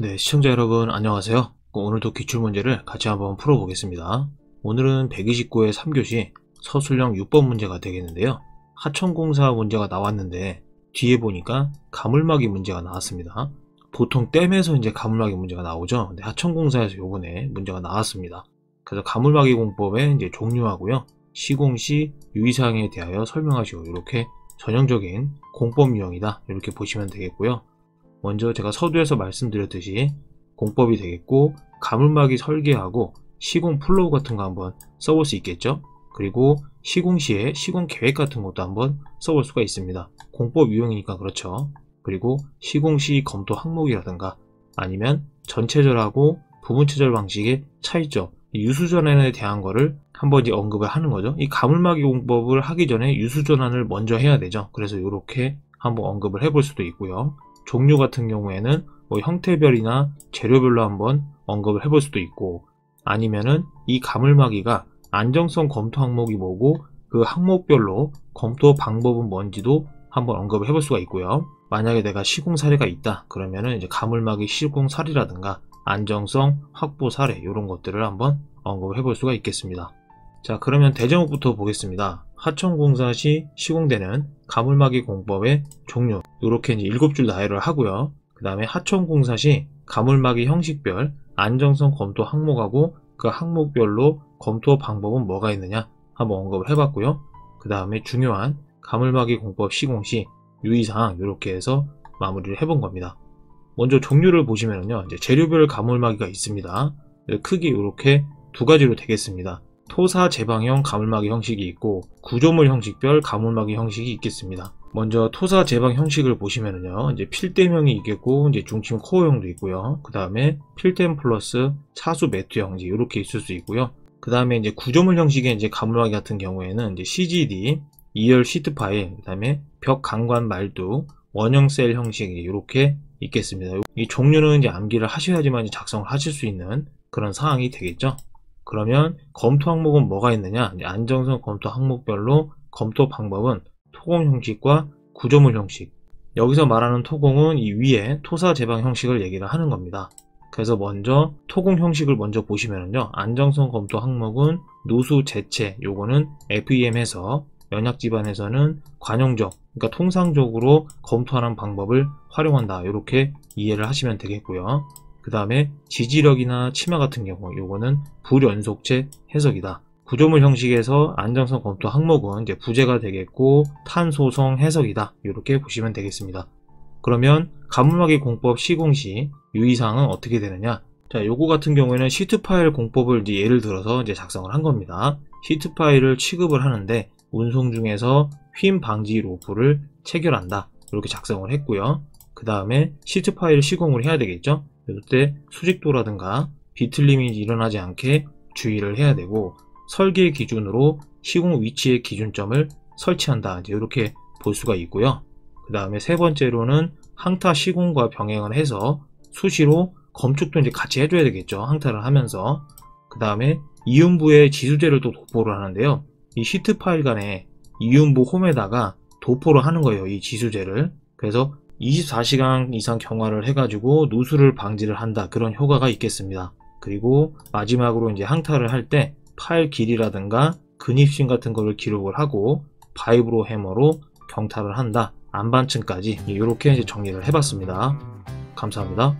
네, 시청자 여러분 안녕하세요. 오늘도 기출문제를 같이 한번 풀어보겠습니다. 오늘은 129회 3교시 서술형 6번 문제가 되겠는데요. 하천공사 문제가 나왔는데 뒤에 보니까 가물막이 문제가 나왔습니다. 보통 댐에서 이제 가물막이 문제가 나오죠. 근데 하천공사에서 요번에 문제가 나왔습니다. 그래서 가물막이 공법의 이제 종류하고요, 시공시 유의사항에 대하여 설명하시고 이렇게 전형적인 공법 유형이다 이렇게 보시면 되겠고요. 먼저 제가 서두에서 말씀드렸듯이 공법이 되겠고, 가물막이 설계하고 시공 플로우 같은 거 한번 써볼 수 있겠죠. 그리고 시공 시에 시공 계획 같은 것도 한번 써볼 수가 있습니다. 공법 유형이니까 그렇죠. 그리고 시공 시 검토 항목이라든가 아니면 전체절하고 부분체절 방식의 차이점, 유수전환에 대한 거를 한번 이제 언급을 하는 거죠. 이 가물막이 공법을 하기 전에 유수전환을 먼저 해야 되죠. 그래서 이렇게 한번 언급을 해볼 수도 있고요. 종류 같은 경우에는 뭐 형태별이나 재료별로 한번 언급을 해볼 수도 있고, 아니면은 이 가물막이가 안정성 검토 항목이 뭐고 그 항목별로 검토 방법은 뭔지도 한번 언급을 해볼 수가 있고요. 만약에 내가 시공 사례가 있다 그러면은 이제 가물막이 시공 사례라든가 안정성 확보 사례 이런 것들을 한번 언급을 해볼 수가 있겠습니다. 자, 그러면 대제목부터 보겠습니다. 하천공사 시 시공되는 가물막이 공법의 종류, 이렇게 이제 7줄 나열을 하고요. 그 다음에 하천공사 시 가물막이 형식별 안정성 검토 항목하고 그 항목별로 검토 방법은 뭐가 있느냐 한번 언급을 해봤고요. 그 다음에 중요한 가물막이 공법 시공 시 유의사항 이렇게 해서 마무리를 해본 겁니다. 먼저 종류를 보시면요, 이제 재료별 가물막이가 있습니다. 크게 이렇게 두 가지로 되겠습니다. 토사 제방형 가물막이 형식이 있고 구조물 형식별 가물막이 형식이 있겠습니다. 먼저 토사 제방 형식을 보시면은요, 이제 필댐형이 있겠고 이제 중심 코어형도 있고요. 그 다음에 필댐 플러스 차수 매트 형식 이렇게 있을 수 있고요. 그 다음에 이제 구조물 형식의 이제 가물막이 같은 경우에는 이제 CGD, 2열 시트 파일, 그 다음에 벽 강관 말두, 원형 셀 형식이 이렇게 있겠습니다. 이 종류는 이제 암기를 하셔야지만 작성을 하실 수 있는 그런 사항이 되겠죠. 그러면 검토 항목은 뭐가 있느냐? 안정성 검토 항목별로 검토 방법은 토공 형식과 구조물 형식. 여기서 말하는 토공은 이 위에 토사 제방 형식을 얘기를 하는 겁니다. 그래서 먼저 토공 형식을 먼저 보시면요, 안정성 검토 항목은 누수 재체, 요거는 FEM에서 연약 집안에서는 관용적, 그러니까 통상적으로 검토하는 방법을 활용한다 이렇게 이해를 하시면 되겠고요. 그 다음에 지지력이나 치마 같은 경우 요거는 불연속체 해석이다. 구조물 형식에서 안정성 검토 항목은 이제 부재가 되겠고 탄소성 해석이다 이렇게 보시면 되겠습니다. 그러면 가물막이 공법 시공 시 유의사항은 어떻게 되느냐? 자, 요거 같은 경우에는 시트 파일 공법을 이제 예를 들어서 이제 작성을 한 겁니다. 시트 파일을 취급을 하는데 운송 중에서 휨 방지 로프를 체결한다 이렇게 작성을 했고요. 그 다음에 시트 파일을 시공을 해야 되겠죠. 이때 수직도라든가 비틀림이 일어나지 않게 주의를 해야 되고, 설계 기준으로 시공 위치의 기준점을 설치한다 이제 이렇게 볼 수가 있고요. 그 다음에 세 번째로는 항타 시공과 병행을 해서 수시로 검축도 이제 같이 해줘야 되겠죠, 항타를 하면서. 그 다음에 이음부의 지수제를 또 도포를 하는데요, 이 시트 파일 간에 이음부 홈에다가 도포를 하는 거예요, 이 지수제를. 그래서 24시간 이상 경화를 해가지고 누수를 방지를 한다, 그런 효과가 있겠습니다. 그리고 마지막으로 이제 항타를 할 때 파일 길이라든가 근입심 같은 거를 기록을 하고 바이브로 해머로 경타를 한다, 안반층까지 이렇게 이제 정리를 해봤습니다. 감사합니다.